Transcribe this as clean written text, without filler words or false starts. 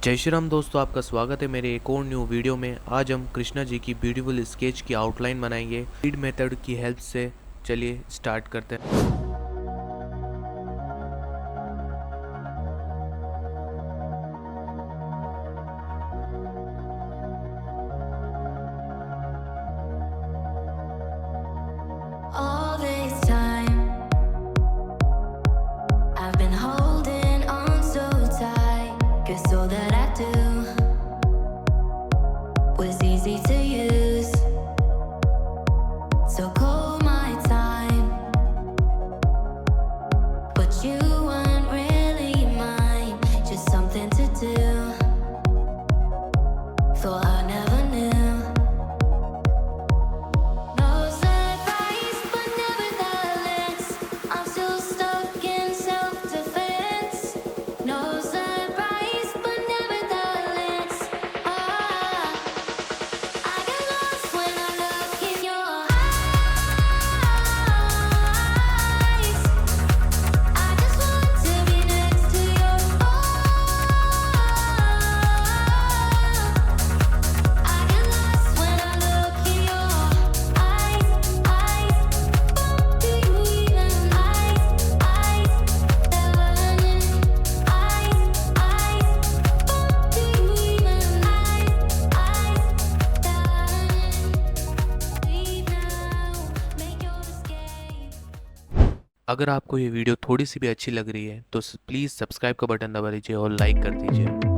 जय श्री राम दोस्तों, आपका स्वागत है मेरे एक और न्यू वीडियो में। आज हम कृष्णा जी की ब्यूटीफुल स्केच की आउटलाइन बनाएंगे रीड मेथड की हेल्प से। चलिए स्टार्ट करते हैं। All this time, I've been holding on so tight, 'cause all that I do was easy to use. So call my time, but you weren't really mine, just something to do. Thought I never knew. No surprise, but nevertheless, I'm still stuck in self-defense. No surprise, but nevertheless, I get lost when I look in your eyes. I just want to be next to your I get lost when I look in your eyes. Do you even learning? Do you even leave now, make your escape. अगर आपको ये video थोड़ी सी भी अच्छी लग रही है तो प्लीज़ सब्सक्राइब का बटन दबा दीजिए और लाइक कर दीजिए।